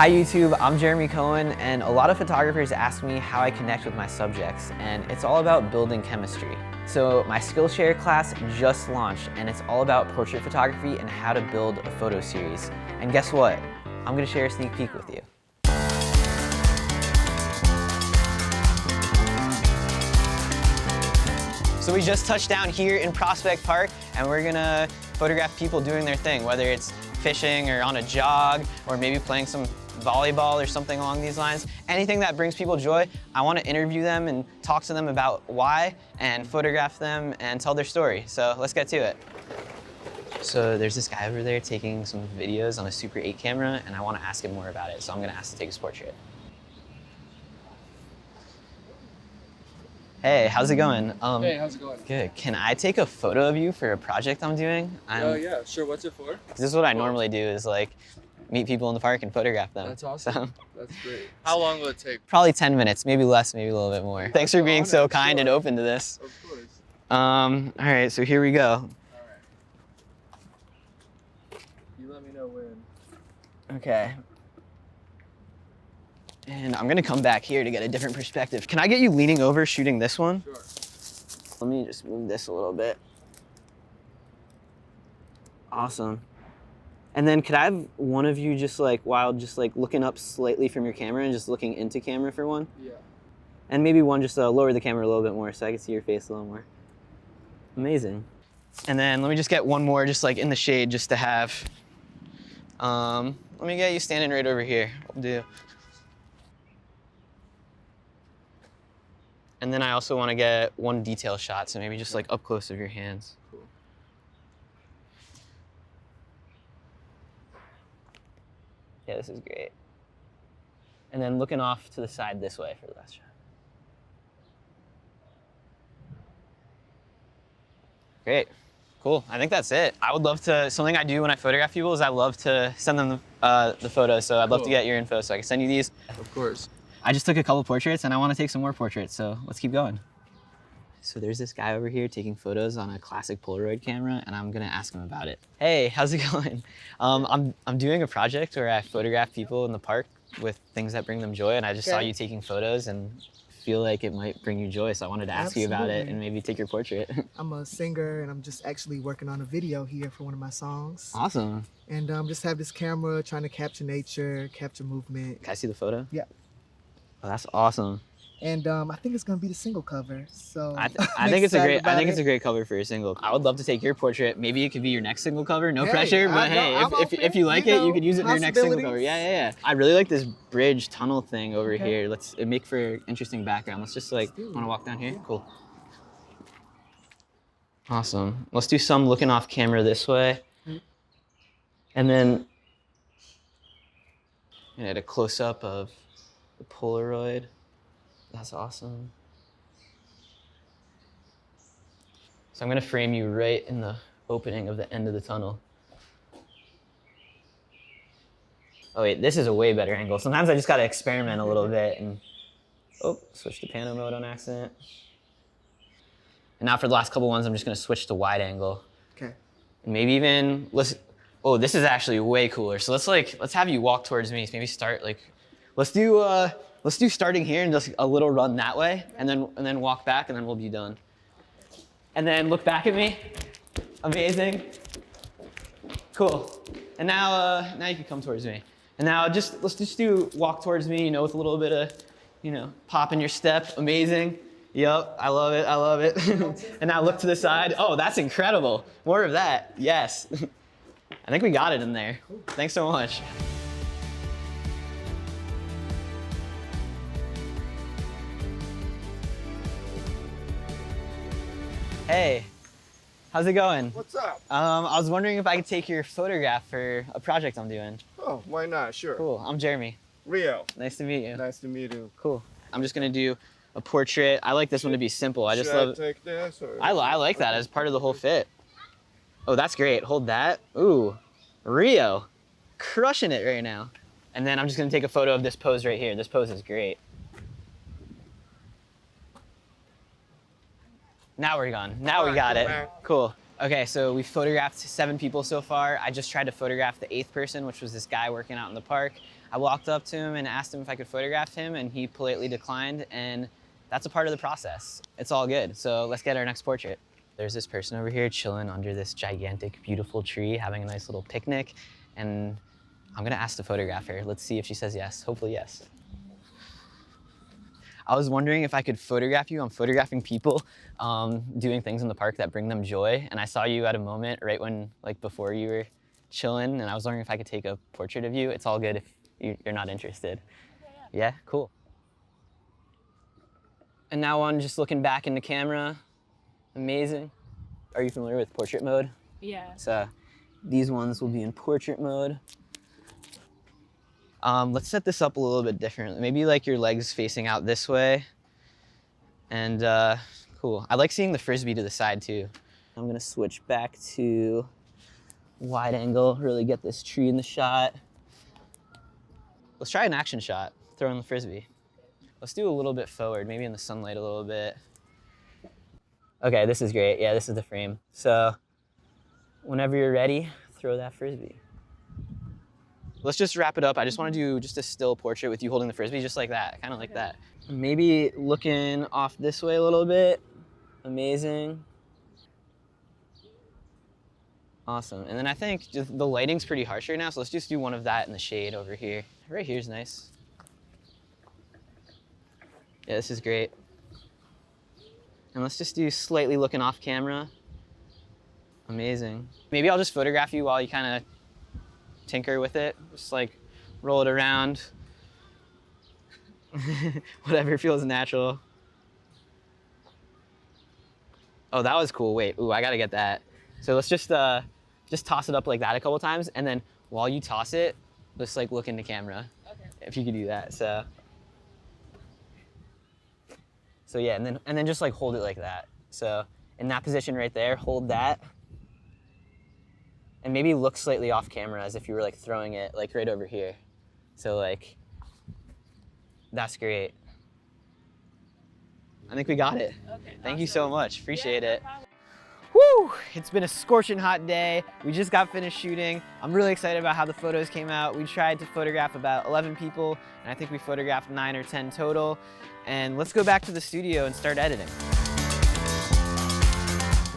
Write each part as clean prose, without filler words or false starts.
Hi YouTube, I'm Jeremy Cohen, and a lot of photographers ask me how I connect with my subjects, and it's all about building chemistry. So my Skillshare class just launched, and it's all about portrait photography and how to build a photo series. And guess what? I'm gonna share a sneak peek with you. So we just touched down here in Prospect Park, and we're gonna photograph people doing their thing, whether it's fishing or on a jog, or maybe playing some volleyball or something along these lines. Anything that brings people joy, I want to interview them and talk to them about why and photograph them and tell their story. So let's get to it. So there's this guy over there taking some videos on a Super 8 camera, and I want to ask him more about it. So I'm going to ask to take his portrait. Hey, how's it going? Hey, how's it going? Good. Can I take a photo of you for a project I'm doing? Oh yeah, sure. What's it for? This is what I normally do, is like meet people in the park and photograph them. That's awesome. So, that's great. How long will it take? probably 10 minutes, maybe less, maybe a little bit more. Thanks for being so kind and open to this. Of course. All right, so here we go. All right. You let me know when. Okay. And I'm gonna come back here to get a different perspective. Can I get you leaning over shooting this one? Sure. Let me just move this a little bit. Awesome. And then could I have one of you just like, while just like looking up slightly from your camera and just looking into camera for one? Yeah. And maybe one just lower the camera a little bit more so I can see your face a little more. Amazing. And then let me just get one more just like in the shade just to have. Let me get you standing right over here. I'll do. And then I also want to get one detail shot, so maybe just like up close of your hands. Cool. Yeah, this is great. And then looking off to the side this way for the last shot. Great, cool. I think that's it. I would love to, something I do when I photograph people is I love to send them the photos, so I'd love to get your info so I can send you these. Of course. I just took a couple portraits and I want to take some more portraits, so let's keep going. So there's this guy over here taking photos on a classic Polaroid camera, and I'm gonna ask him about it. Hey, how's it going? I'm doing a project where I photograph people in the park with things that bring them joy, and I just saw you taking photos and feel like it might bring you joy, so I wanted to ask you about it and maybe take your portrait. I'm a singer, and I'm just actually working on a video here for one of my songs. Awesome. And just have this camera trying to capture nature, capture movement. Can I see the photo? Yeah. Oh, that's awesome. And I think it's gonna be the single cover. So I think it's a great cover for your single. I would love to take your portrait. Maybe it could be your next single cover. No pressure, but hey, if you like it, you could use it for your next single cover. Yeah. I really like this bridge tunnel thing over here. It make for interesting background. Let's just like want to walk down here. Cool. Awesome. Let's do some looking off camera this way, and then get a close up of the Polaroid. That's awesome. So I'm gonna frame you right in the opening of the end of the tunnel. Oh wait, this is a way better angle. Sometimes I just gotta experiment a little bit and, switch to pano mode on accident. And now for the last couple ones, I'm just gonna switch to wide angle. Okay. And maybe even, this is actually way cooler. So let's have you walk towards me. Maybe start like, let's do starting here and just a little run that way, and then walk back, and then we'll be done. And then look back at me. Amazing. Cool. And now you can come towards me. And now let's just do walk towards me, with a little bit of, pop in your step. Amazing. Yep, I love it. And now look to the side. Oh, that's incredible. More of that. Yes. I think we got it in there. Thanks so much. Hey, how's it going? What's up? I was wondering if I could take your photograph for a project I'm doing. Oh, why not? Sure. Cool, I'm Jeremy. Rio. Nice to meet you. Nice to meet you. Cool. I'm just gonna do a portrait. I like this one to be simple. I just love. Take this? Or... I like that as part of the whole fit. Oh, that's great. Hold that. Ooh, Rio, crushing it right now. And then I'm just gonna take a photo of this pose right here. This pose is great. Now we're gone. Now we got it. Cool. Okay, so we photographed 7 people so far. I just tried to photograph the 8th person, which was this guy working out in the park. I walked up to him and asked him if I could photograph him, and he politely declined, and that's a part of the process. It's all good. So let's get our next portrait. There's this person over here chilling under this gigantic, beautiful tree, having a nice little picnic, and I'm gonna ask to photograph her. Let's see if she says yes. Hopefully yes. I was wondering if I could photograph you. I'm photographing people doing things in the park that bring them joy, and I saw you at a moment right when, like, before you were chilling, and I was wondering if I could take a portrait of you. It's all good if you're not interested. Yeah, cool. And now on, just looking back in the camera. Amazing. Are you familiar with portrait mode? Yeah. So these ones will be in portrait mode. Let's set this up a little bit differently. Maybe like your legs facing out this way. And cool. I like seeing the Frisbee to the side too. I'm gonna switch back to wide angle, really get this tree in the shot. Let's try an action shot, throwing the Frisbee. Let's do a little bit forward, maybe in the sunlight a little bit. Okay, this is great. Yeah, this is the frame. So whenever you're ready, throw that Frisbee. Let's just wrap it up. I just want to do just a still portrait with you holding the Frisbee, just like that, kind of like that. Maybe looking off this way a little bit. Amazing. Awesome. And then I think just the lighting's pretty harsh right now, so let's just do one of that in the shade over here. Right here's nice. Yeah, this is great. And let's just do slightly looking off camera. Amazing. Maybe I'll just photograph you while you kind of tinker with it. Just like roll it around. Whatever feels natural. Oh, that was cool. Wait, ooh, I gotta get that. So let's just toss it up like that a couple times, and then while you toss it, just like look into camera. Okay. If you could do that, so. So yeah, and then just like hold it like that. So in that position right there, hold that. And maybe look slightly off camera as if you were like throwing it like right over here. So like, that's great. I think we got it. Okay. Thank you so much, appreciate it. Woo! It's been a scorching hot day. We just got finished shooting. I'm really excited about how the photos came out. We tried to photograph about 11 people, and I think we photographed 9 or 10 total. And let's go back to the studio and start editing.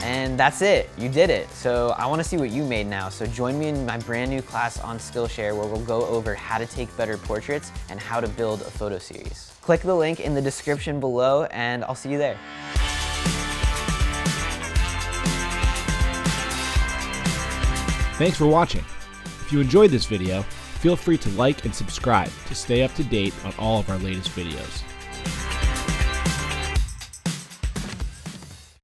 And that's it, you did it. So I wanna see what you made now. So join me in my brand new class on Skillshare where we'll go over how to take better portraits and how to build a photo series. Click the link in the description below and I'll see you there. Thanks for watching. If you enjoyed this video, feel free to like and subscribe to stay up to date on all of our latest videos.